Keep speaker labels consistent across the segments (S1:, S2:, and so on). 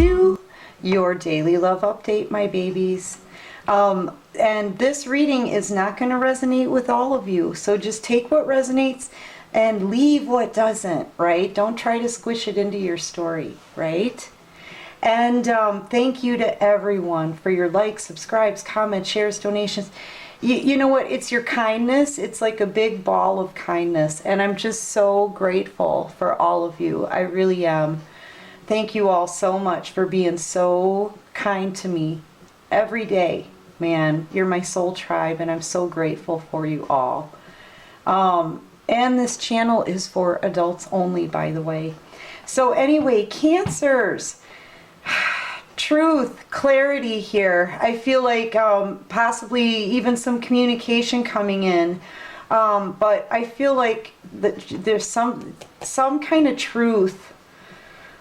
S1: do? Your daily love update, my babies. And this reading is not going to resonate with all of you. So just take what resonates and leave what doesn't, right? Don't try to squish it into your story, right? And thank you to everyone for your likes, subscribes, comments, shares, donations. You know what? It's your kindness. It's like a big ball of kindness. And I'm just so grateful for all of you. I really am. Thank you all so much for being so kind to me every day. Man, you're my soul tribe, and I'm so grateful for you all. And this channel is for adults only, by the way. So anyway, Cancers. Truth, clarity here. I feel like possibly even some communication coming in. But I feel like that there's some kind of truth.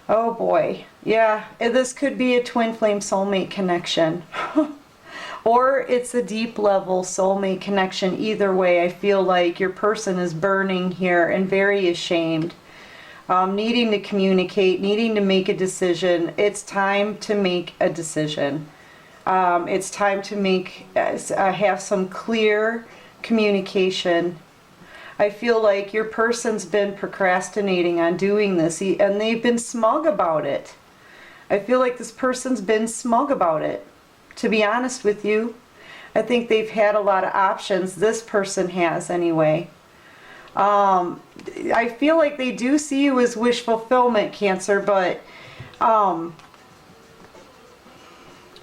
S1: Oh boy. Yeah, this could be a twin flame soulmate connection. Or it's a deep level soulmate connection. Either way, I feel like your person is burning here and very ashamed. Needing to communicate, needing to make a decision. It's time to make a decision. It's time to make have some clear communication. I feel like your person's been procrastinating on doing this, and they've been smug about it. I feel like this person's been smug about it. To be honest with you, I think they've had a lot of options. This person has, anyway. I feel like they do see you as wish fulfillment, Cancer, but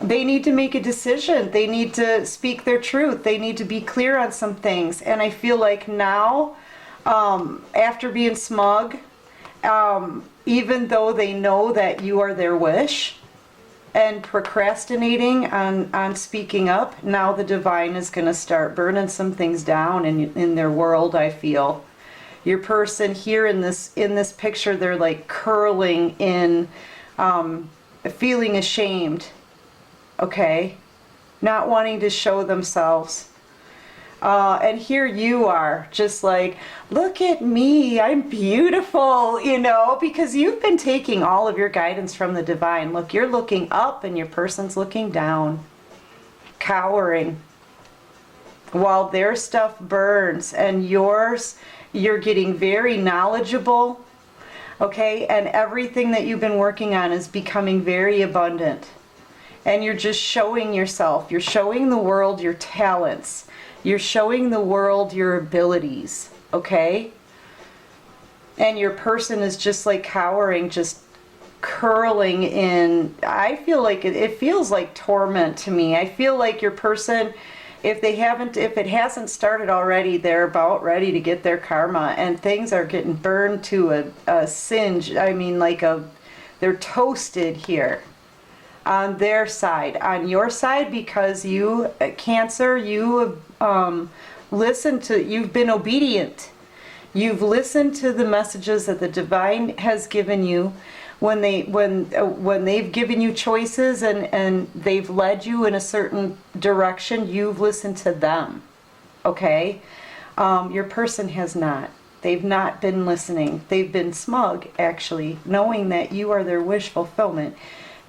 S1: they need to make a decision. They need to speak their truth. They need to be clear on some things. And I feel like now, after being smug, even though they know that you are their wish and procrastinating on speaking up, now the divine is going to start burning some things down in their world. I feel your person here in this picture, they're like curling in, feeling ashamed, okay, not wanting to show themselves. And here you are, just like, look at me, I'm beautiful, you know, because you've been taking all of your guidance from the divine. Look, you're looking up and your person's looking down, cowering, while their stuff burns, and yours, you're getting very knowledgeable, okay, and everything that you've been working on is becoming very abundant. And you're just showing yourself, you're showing the world your talents. You're showing the world your abilities, okay? And your person is just like cowering, just curling in. I feel like it feels like torment to me. I feel like your person, if it hasn't started already, they're about ready to get their karma, and things are getting burned to a singe. I mean, like they're toasted here. On their side, on your side, because you, Cancer, you have you've been obedient. You've listened to the messages that the divine has given you when they've given you choices and they've led you in a certain direction. You've listened to them, okay? Your person has not. They've not been listening. They've been smug, actually, knowing that you are their wish fulfillment,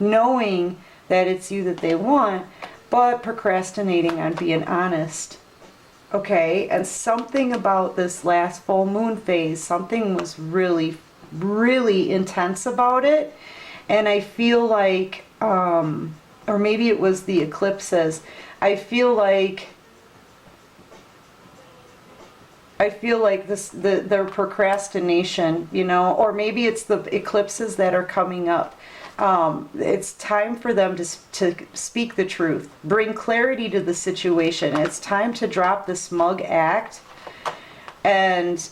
S1: knowing that it's you that they want, but procrastinating on being honest, okay? And something about this last full moon phase, something was really, really intense about it. And I feel like, or maybe it was the eclipses, I feel like their procrastination, you know, or maybe it's the eclipses that are coming up. It's time for them to speak the truth, bring clarity to the situation. It's time to drop the smug act. And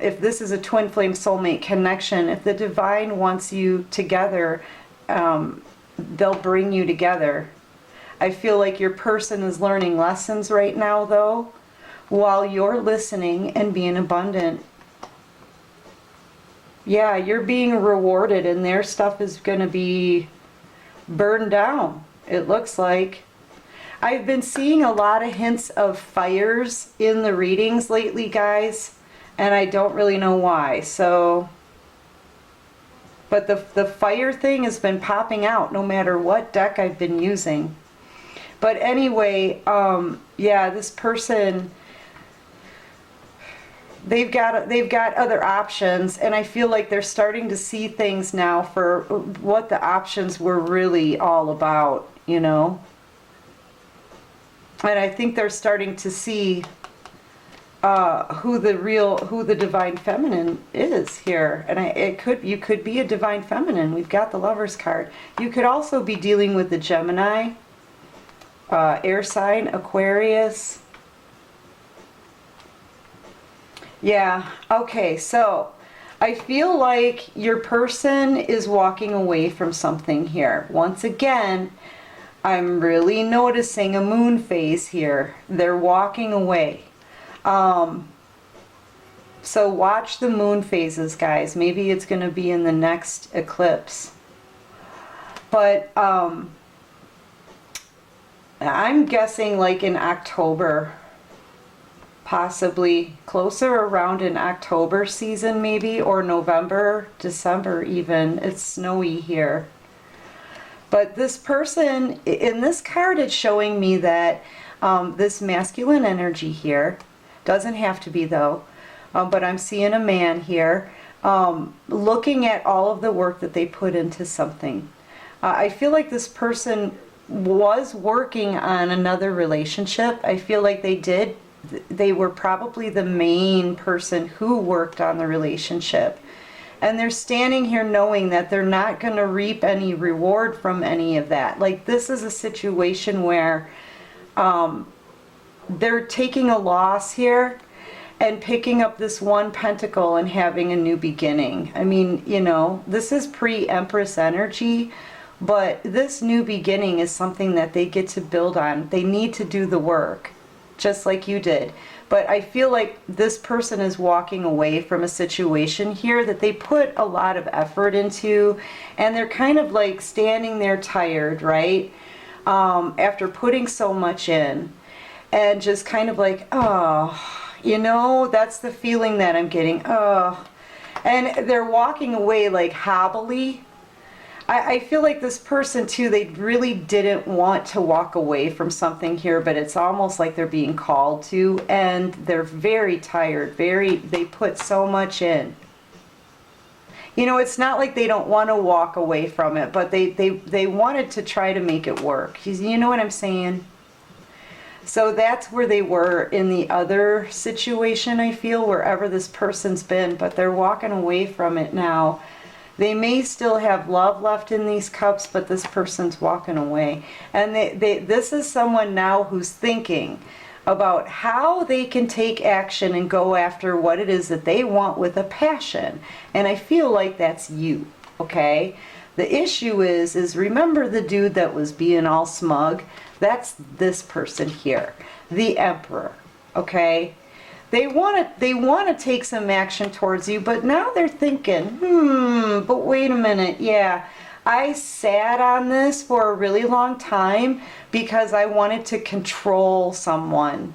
S1: if this is a twin flame soulmate connection, if the divine wants you together, they'll bring you together. I feel like your person is learning lessons right now, though, while you're listening and being abundant. Yeah, you're being rewarded, and their stuff is going to be burned down, it looks like. I've been seeing a lot of hints of fires in the readings lately, guys, and I don't really know why. So But the fire thing has been popping out no matter what deck I've been using. But anyway, yeah, this person, they've got other options, and I feel like they're starting to see things now for what the options were really all about, you know. And I think they're starting to see who the divine feminine is here. And you could be a divine feminine. We've got the Lover's card. You could also be dealing with the Gemini, air sign, Aquarius. Yeah, okay, so I feel like your person is walking away from something here. Once again, I'm really noticing a moon phase here. They're walking away. So watch the moon phases, guys. Maybe it's going to be in the next eclipse. But I'm guessing like in October. Possibly closer around in October season maybe, or November, December even. It's snowy here. But this person, in this card, it's showing me that this masculine energy here, doesn't have to be though, but I'm seeing a man here looking at all of the work that they put into something. I feel like this person was working on another relationship. I feel like they were probably the main person who worked on the relationship. And they're standing here knowing that they're not going to reap any reward from any of that. Like, this is a situation where they're taking a loss here and picking up this one pentacle and having a new beginning. I mean, you know, this is pre-Empress energy, but this new beginning is something that they get to build on. They need to do the work, just like you did. But I feel like this person is walking away from a situation here that they put a lot of effort into, and they're kind of like standing there tired, right? After putting so much in, and just kind of like, oh, you know, that's the feeling that I'm getting. Oh, and they're walking away like hobbly. I feel like this person too, they really didn't want to walk away from something here, but it's almost like they're being called to, and they're very tired, they put so much in. You know, it's not like they don't want to walk away from it, but they wanted to try to make it work. You know what I'm saying? So that's where they were in the other situation, I feel, wherever this person's been, but they're walking away from it now. They may still have love left in these cups, but this person's walking away. And this is someone now who's thinking about how they can take action and go after what it is that they want with a passion. And I feel like that's you, okay? The issue is remember the dude that was being all smug? That's this person here, the Emperor, okay? They want to take some action towards you, but now they're thinking, but wait a minute, yeah, I sat on this for a really long time because I wanted to control someone,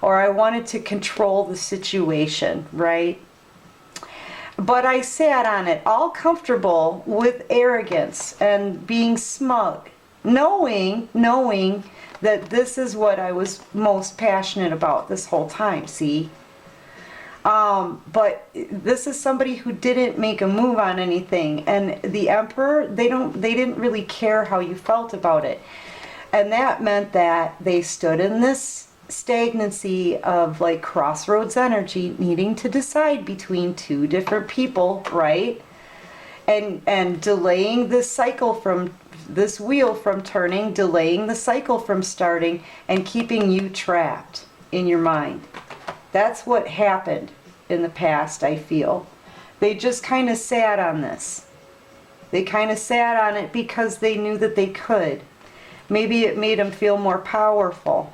S1: or I wanted to control the situation, right? But I sat on it all comfortable with arrogance and being smug, knowing that this is what I was most passionate about this whole time, see? But this is somebody who didn't make a move on anything, and the Emperor, they didn't really care how you felt about it. And that meant that they stood in this stagnancy of like crossroads energy, needing to decide between two different people, right? And delaying this cycle from this wheel from turning, delaying the cycle from starting, and keeping you trapped in your mind. That's what happened in the past, I feel. They just kind of sat on this. They kind of sat on it because they knew that they could. Maybe it made them feel more powerful.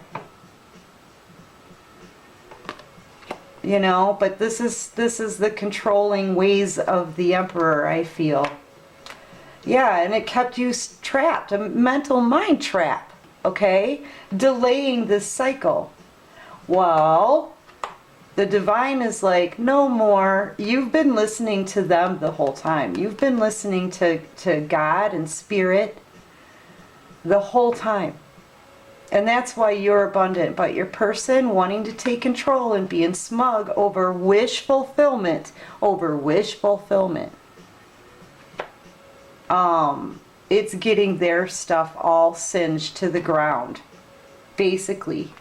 S1: You know, but this is the controlling ways of the Emperor, I feel. Yeah, and it kept you trapped, a mental mind trap, okay? Delaying this cycle. Well, The divine is like, no more. You've been listening to them the whole time. You've been listening to God and spirit the whole time. And that's why you're abundant. But your person wanting to take control and being smug over wish fulfillment, it's getting their stuff all singed to the ground, basically.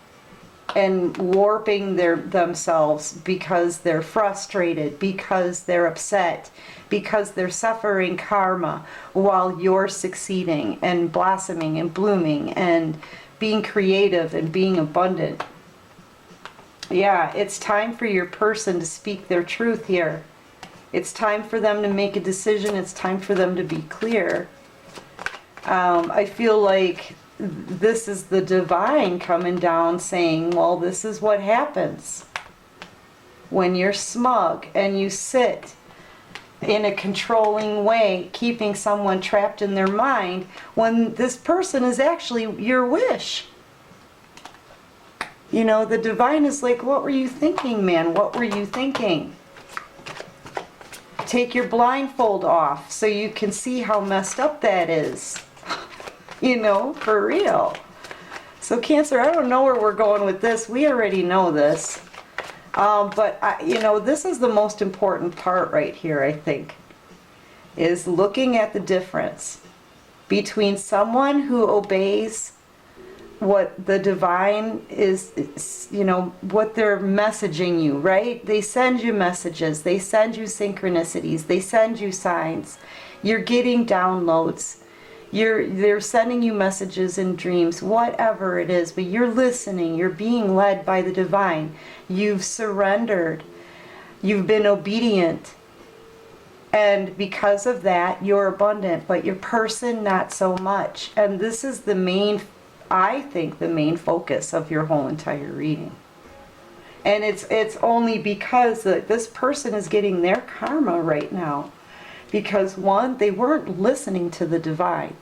S1: And warping themselves because they're frustrated, because they're upset, because they're suffering karma while you're succeeding and blossoming and blooming and being creative and being abundant. Yeah, it's time for your person to speak their truth here. It's time for them to make a decision. It's time for them to be clear. I feel like this is the divine coming down saying, well, this is what happens when you're smug and you sit in a controlling way, keeping someone trapped in their mind when this person is actually your wish. You know, the divine is like, what were you thinking, man? What were you thinking? Take your blindfold off so you can see how messed up that is. You know, for real. So Cancer, I don't know where we're going with this. We already know this. You know, this is the most important part right here, I think, is looking at the difference between someone who obeys what the divine is, you know, what they're messaging you, right? They send you messages, they send you synchronicities, they send you signs. You're getting downloads. They're sending you messages in dreams, whatever it is, but you're listening, you're being led by the divine. You've surrendered. You've been obedient. And because of that, you're abundant, but your person, not so much. And this is the main, I think, the main focus of your whole entire reading. And it's only because this person is getting their karma right now. Because one, they weren't listening to the divine.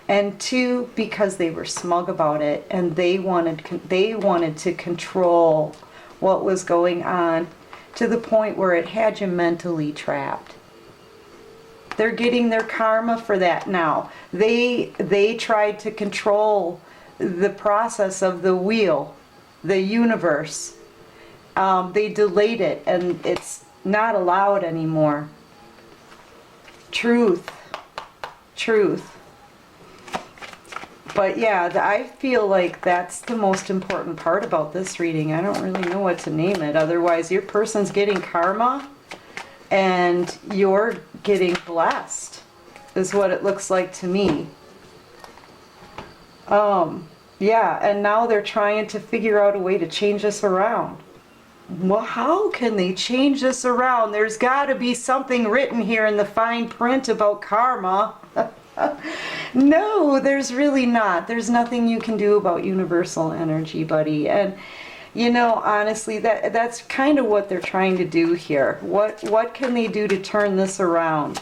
S1: And two, because they were smug about it and they wanted to control what was going on to the point where it had you mentally trapped. They're getting their karma for that now. They tried to control the process of the wheel, the universe. They delayed it and it's not allowed anymore. Truth. But yeah, I feel like that's the most important part about this reading. I don't really know what to name it. Otherwise, your person's getting karma and you're getting blessed, is what it looks like to me. Yeah, and now they're trying to figure out a way to change this around. Well, how can they change this around? There's got to be something written here in the fine print about karma. No, there's really not. There's nothing you can do about universal energy, buddy. And, you know, honestly, that's kind of what they're trying to do here. What can they do to turn this around?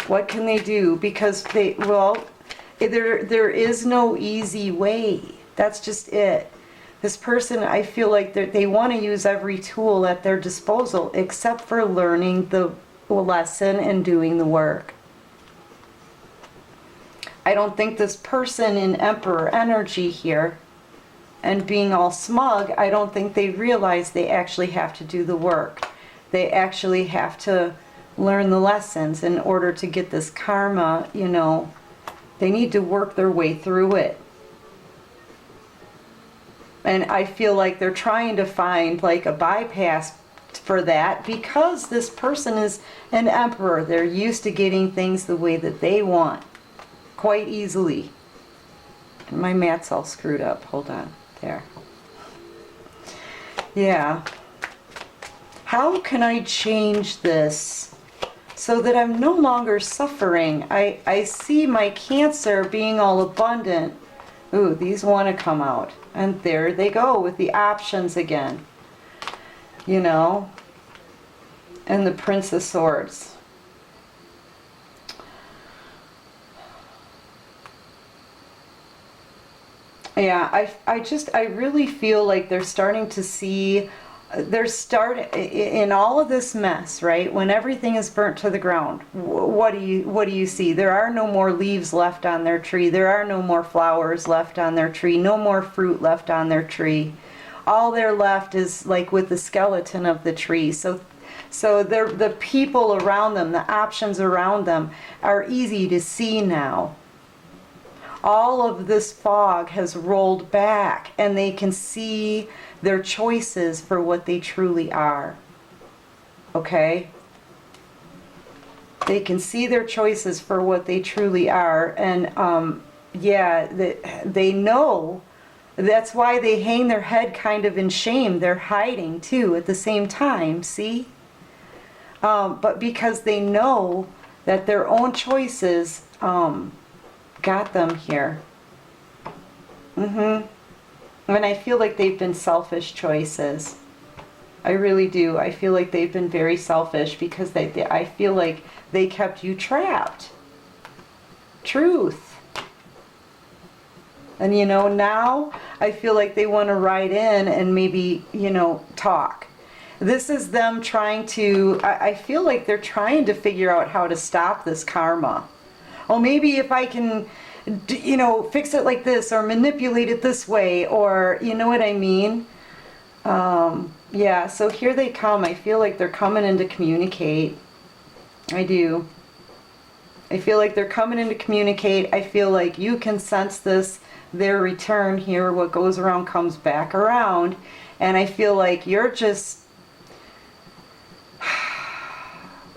S1: What can they do? Because there is no easy way. That's just it. This person, I feel like they want to use every tool at their disposal except for learning the lesson and doing the work. I don't think this person in Emperor energy here and being all smug, I don't think they realize they actually have to do the work. They actually have to learn the lessons in order to get this karma, you know. They need to work their way through it. And I feel like they're trying to find like a bypass for that because this person is an emperor. They're used to getting things the way that they want quite easily. And my mat's all screwed up. Hold on. There. Yeah. How can I change this so that I'm no longer suffering? I see my Cancer being all abundant. Ooh, these want to come out. And there they go with the options again. You know? And the Prince of Swords. Yeah, I really feel like they're starting to see There's in all of this mess, right? When everything is burnt to the ground, what do you see? There are no more leaves left on their tree. There are no more flowers left on their tree. No more fruit left on their tree. All there left is like with the skeleton of the tree. So the people around them, the options around them are easy to see now. All of this fog has rolled back and they can see their choices for what they truly are. Okay? They can see their choices for what they truly are. And yeah, they know. That's why they hang their head kind of in shame. They're hiding too at the same time, see? But because they know that their own choices got them here. And I feel like they've been selfish choices. I really do. I feel like they've been very selfish because I feel like they kept you trapped. Truth. And you know, now I feel like they want to ride in and maybe, you know, talk. This is them trying to, I feel like they're trying to figure out how to stop this karma. Oh, maybe if I can, you know, fix it like this or manipulate it this way, or you know what I mean? Yeah, so here they come. I feel like they're coming in to communicate. I do. I feel like they're coming in to communicate. I feel like you can sense this, their return here. What goes around comes back around. And I feel like you're just,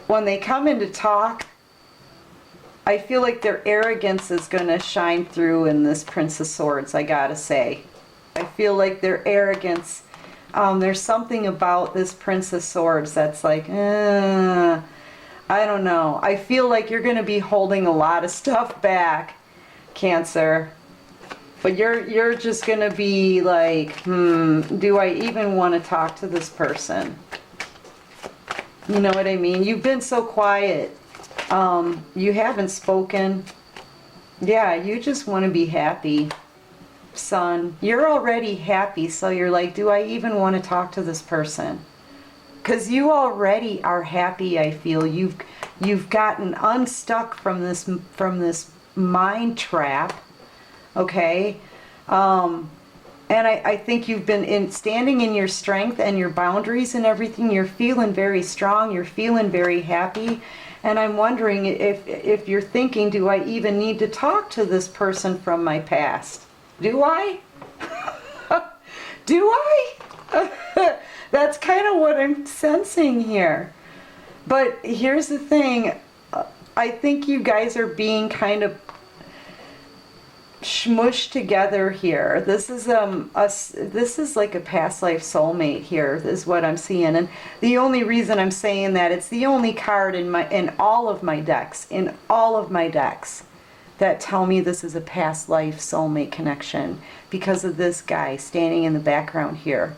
S1: when they come in to talk, I feel like their arrogance is going to shine through in this Prince of Swords, I gotta say. I feel like their arrogance, there's something about this Prince of Swords that's like, I don't know. I feel like you're going to be holding a lot of stuff back, Cancer. But you're just going to be like, do I even want to talk to this person? You know what I mean? You've been so quiet. You haven't spoken. Yeah, you just want to be happy, son. You're already happy, so you're like, do I even want to talk to this person? Because you already are happy, I feel. You've gotten unstuck from this mind trap, okay? And I think you've been standing in your strength and your boundaries and everything. You're feeling very strong. You're feeling very happy. And I'm wondering if you're thinking, do I even need to talk to this person from my past? Do I? Do I? That's kind of what I'm sensing here. But here's the thing. I think you guys are being kind of smushed together here. This is this is like a past life soulmate here, is what I'm seeing. And the only reason I'm saying that, it's the only card in all of my decks, that tell me this is a past life soulmate connection, because of this guy standing in the background here.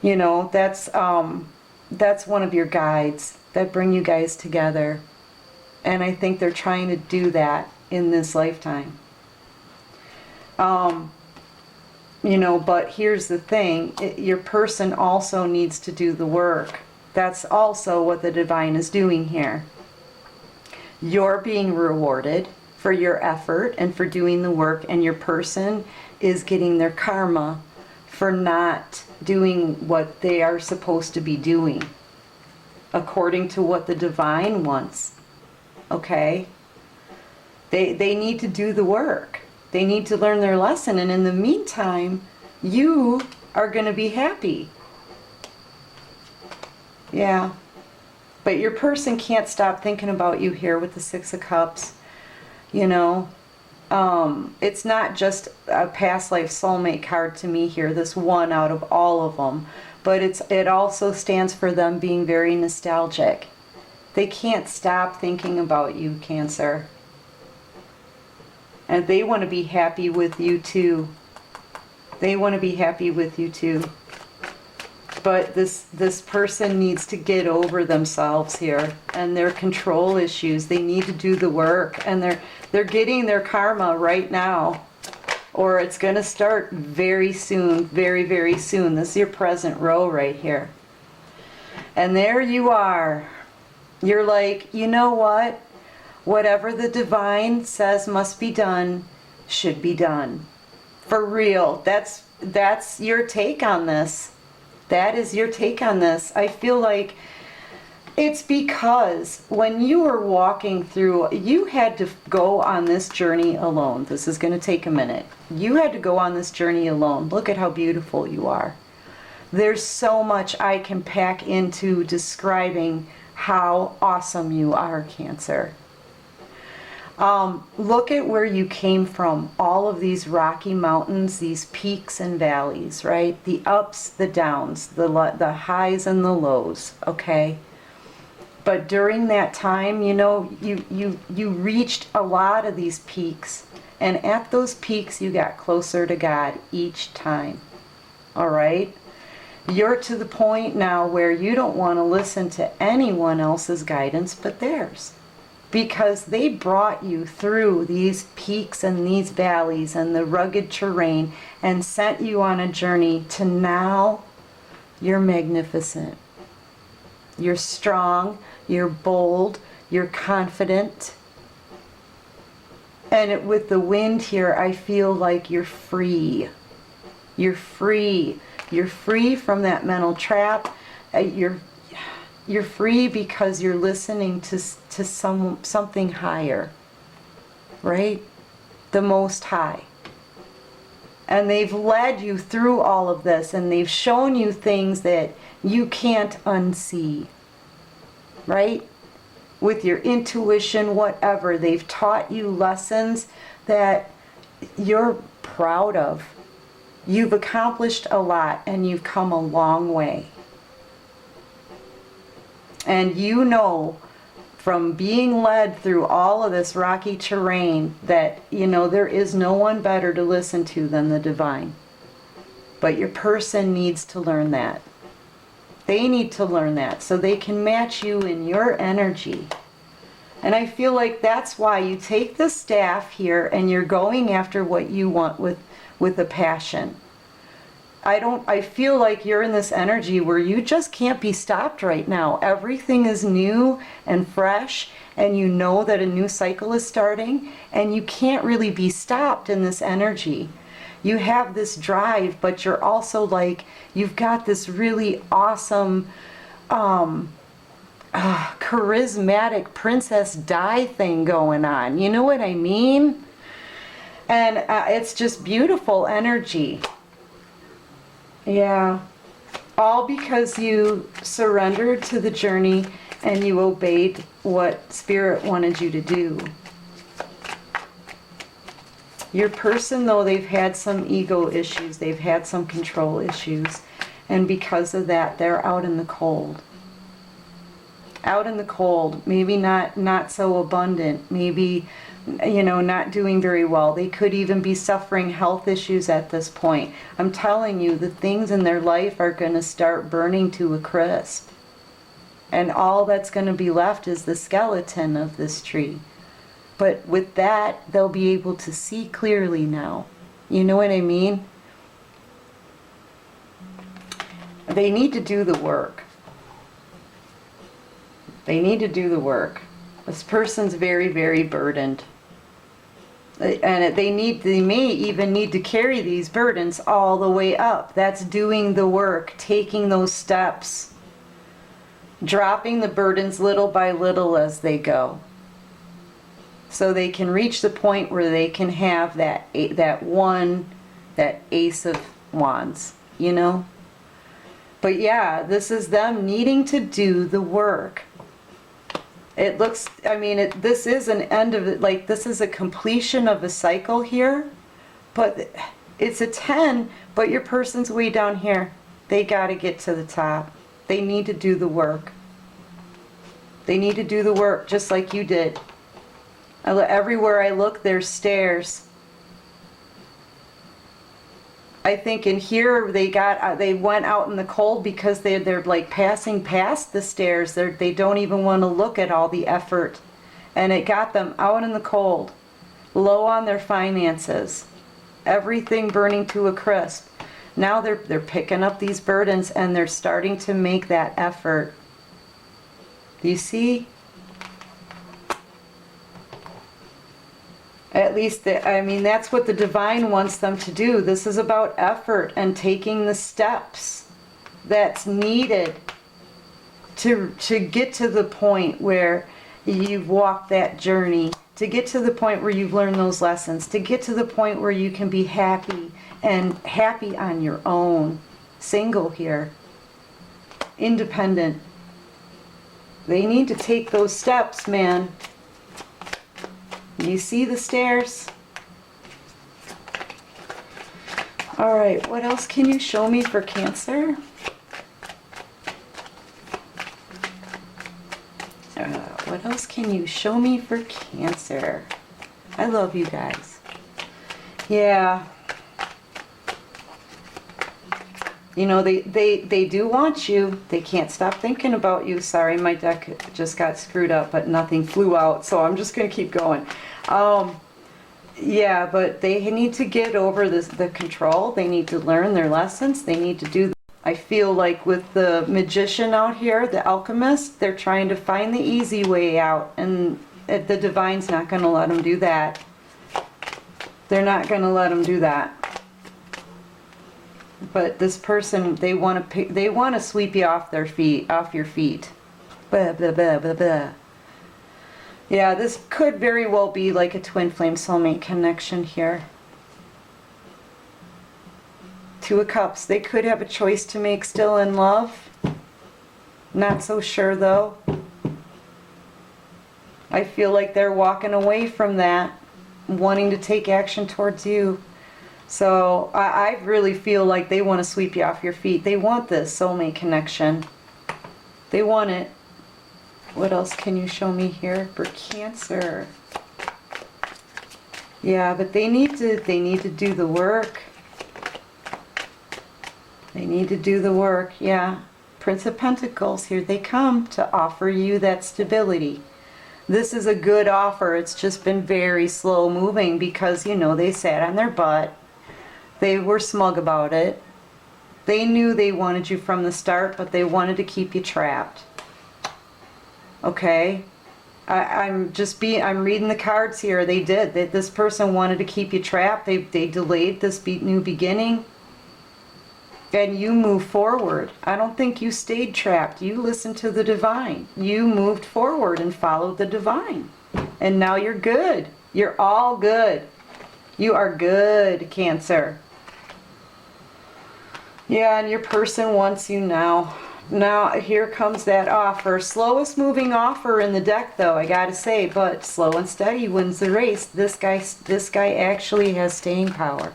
S1: You know, that's one of your guides that bring you guys together. And I think they're trying to do that in this lifetime. You know, but here's the thing. Your person also needs to do the work. That's also what the divine is doing here. You're being rewarded for your effort and for doing the work, and your person is getting their karma for not doing what they are supposed to be doing according to what the divine wants. Okay? They need to do the work. They need to learn their lesson, and in the meantime, you are going to be happy. Yeah. But your person can't stop thinking about you here with the Six of Cups. You know, it's not just a past life soulmate card to me here, this one out of all of them, but it also stands for them being very nostalgic. They can't stop thinking about you, Cancer. And they want to be happy with you too. They want to be happy with you too. But this person needs to get over themselves here and their control issues. They need to do the work, and they're getting their karma right now. or it's going to start very soon, very, very soon. This is your present row right here. And there you are. You're like, you know what? Whatever the divine says must be done, should be done. For real. That's your take on this. That is your take on this. I feel like it's because when you were walking through, you had to go on this journey alone. This is going to take a minute. You had to go on this journey alone. Look at how beautiful you are. There's so much I can pack into describing how awesome you are, Cancer. Look at where you came from. All of these rocky mountains, these peaks and valleys, right? The ups, the downs, the highs and the lows, okay? But during that time, you know, you reached a lot of these peaks. And at those peaks, you got closer to God each time, all right? You're to the point now where you don't want to listen to anyone else's guidance but theirs. Because they brought you through these peaks and these valleys and the rugged terrain and sent you on a journey to now you're magnificent. You're strong, you're bold, you're confident. And with the wind here, I feel like you're free. You're free. You're free from that mental trap. You're free because you're listening to something higher, right? The Most High. And they've led you through all of this, and they've shown you things that you can't unsee, right? With your intuition, whatever. They've taught you lessons that you're proud of. You've accomplished a lot, and you've come a long way. And you know from being led through all of this rocky terrain that, you know, there is no one better to listen to than the divine. But your person needs to learn that. They need to learn that so they can match you in your energy. And I feel like that's why you take the staff here and you're going after what you want with a passion. I feel like you're in this energy where you just can't be stopped right now. Everything is new and fresh, and you know that a new cycle is starting, and you can't really be stopped in this energy. You have this drive, but you're also like, you've got this really awesome, charismatic Princess Di thing going on. You know what I mean? And it's just beautiful energy. Yeah, all because you surrendered to the journey and you obeyed what Spirit wanted you to do. Your person, though, they've had some ego issues, they've had some control issues, and because of that, they're out in the cold. Out in the cold, maybe not so abundant, maybe, you know, not doing very well. They could even be suffering health issues at this point. I'm telling you, the things in their life are going to start burning to a crisp. And all that's going to be left is the skeleton of this tree. But with that, they'll be able to see clearly now. You know what I mean? They need to do the work. They need to do the work. This person's very, very burdened. And they may even need to carry these burdens all the way up. That's doing the work, taking those steps, dropping the burdens little by little as they go. So they can reach the point where they can have that ace of wands, you know? But yeah, this is them needing to do the work. It looks, I mean, this is an end of it, like this is a completion of a cycle here, but it's a 10, but your person's way down here. They got to get to the top. They need to do the work. They need to do the work just like you did. Everywhere I look, there's stairs. I think in here they went out in the cold because they're like passing past the stairs. They don't even want to look at all the effort, and it got them out in the cold, low on their finances. everything burning to a crisp. Now they're picking up these burdens and they're starting to make that effort. Do you see? At least, I mean, that's what the divine wants them to do. This is about effort and taking the steps that's needed to get to the point where you've walked that journey, to get to the point where you've learned those lessons, to get to the point where you can be happy and happy on your own. Single here. Independent. They need to take those steps, man. You see the stairs? All right, what else can you show me for Cancer? What else can you show me for Cancer? I love you guys. Yeah. You know, they do want you. They can't stop thinking about you. Sorry, my deck just got screwed up, but nothing flew out, so I'm just going to keep going. Yeah, but they need to get over the control. They need to learn their lessons. They need to do. I feel like with the magician out here, the alchemist, they're trying to find the easy way out, and the divine's not going to let them do that. They're not going to let them do that. But this person, they want to sweep you off their feet, off your feet. Blah, blah, blah, blah, blah. Yeah, this could very well be like a twin flame soulmate connection here. Two of Cups. They could have a choice to make still in love. Not so sure though. I feel like they're walking away from that, wanting to take action towards you. So I really feel like they want to sweep you off your feet. They want this soulmate connection. They want it. What else can you show me here for Cancer? Yeah, but they need to do the work. They need to do the work, yeah. Prince of Pentacles, here they come to offer you that stability. This is a good offer. It's just been very slow moving because, you know, they sat on their butt. They were smug about it. They knew they wanted you from the start, but they wanted to keep you trapped. Okay? I'm reading the cards here. They did. This person wanted to keep you trapped. They delayed this new beginning. And you move forward. I don't think you stayed trapped. You listened to the divine. You moved forward and followed the divine. And now you're good. You're all good. You are good, Cancer. Yeah, and your person wants you now. Now, here comes that offer. Slowest moving offer in the deck, though, I gotta say. But slow and steady wins the race. This guy actually has staying power.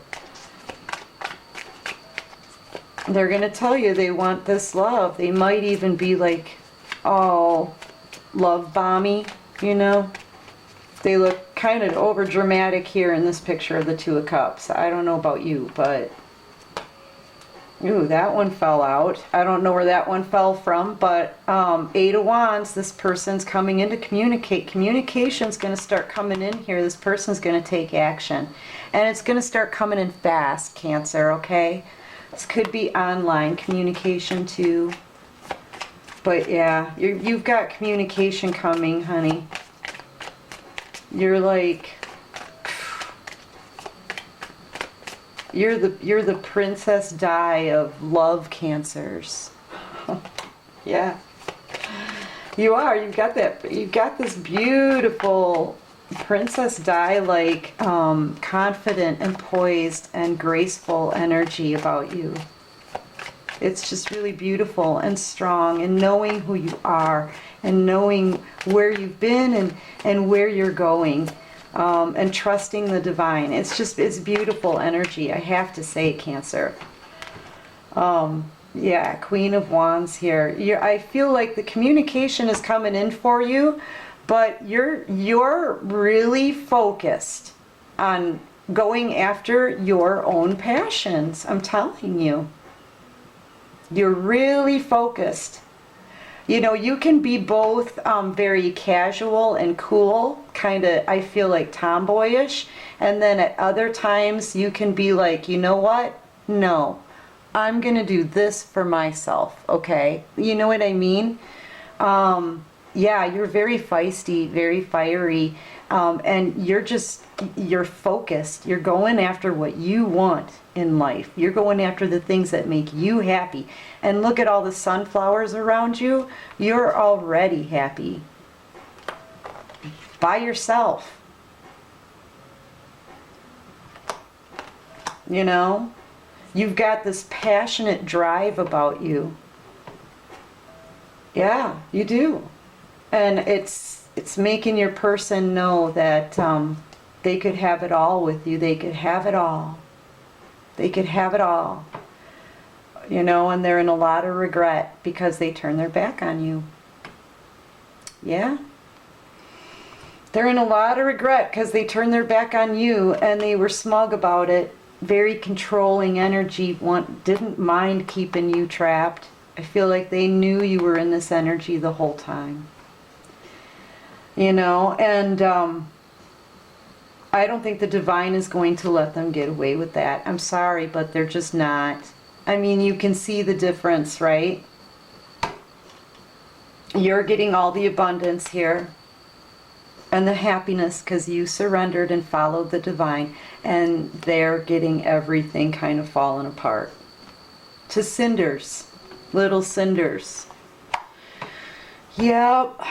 S1: They're going to tell you they want this love. They might even be like, oh, love bomby, you know. They look kind of over dramatic here in this picture of the Two of Cups. I don't know about you, but ooh, that one fell out. I don't know where that one fell from, but Eight of Wands, this person's coming in to communicate. Communication's going to start coming in here. This person's going to take action. And it's going to start coming in fast, Cancer, okay? This could be online communication too. But yeah, you've got communication coming, honey. You're like, you're the Princess Di of love, Cancers. Yeah. You are. You've got this beautiful Princess Di, like confident and poised and graceful energy about you. It's just really beautiful and strong, and knowing who you are and knowing where you've been and where you're going, and trusting the divine. It's beautiful energy, I have to say, Cancer. Yeah, Queen of Wands here. I feel like the communication is coming in for you, but you're really focused on going after your own passions. I'm telling you. You're really focused. You know, you can be both very casual and cool, kind of, I feel like, tomboyish. And then at other times you can be like, you know what? No, I'm going to do this for myself, okay? You know what I mean? Yeah, you're very feisty, very fiery, and you're focused. You're going after what you want in life. You're going after the things that make you happy. And look at all the sunflowers around you. You're already happy. By yourself. You know? You've got this passionate drive about you. Yeah, you do. And it's making your person know that they could have it all with you. They could have it all. They could have it all. You know, and they're in a lot of regret because they turned their back on you. Yeah. They're in a lot of regret because they turned their back on you and they were smug about it. Very controlling energy, didn't mind keeping you trapped. I feel like they knew you were in this energy the whole time. You know, and I don't think the divine is going to let them get away with that. I'm sorry, but they're just not. I mean, you can see the difference, right? You're getting all the abundance here and the happiness because you surrendered and followed the divine, and they're getting everything kind of falling apart to cinders, little cinders. Yep.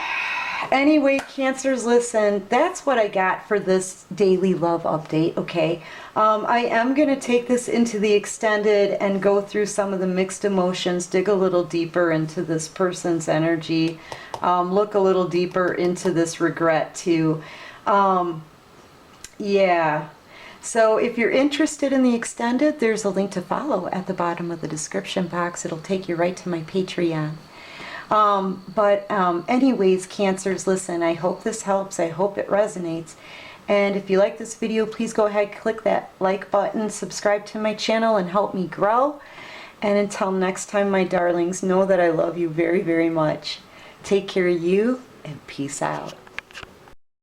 S1: Anyway, Cancers, listen, that's what I got for this daily love update, okay? I am going to take this into the extended and go through some of the mixed emotions, dig a little deeper into this person's energy, look a little deeper into this regret too. Yeah. So if you're interested in the extended, there's a link to follow at the bottom of the description box. It'll take you right to my Patreon. Anyways, Cancers, listen, I hope this helps. I hope it resonates. And if you like this video, please go ahead, click that like button, subscribe to my channel, and help me grow. And until next time, my darlings, know that I love you very, very much. Take care of you, and peace out.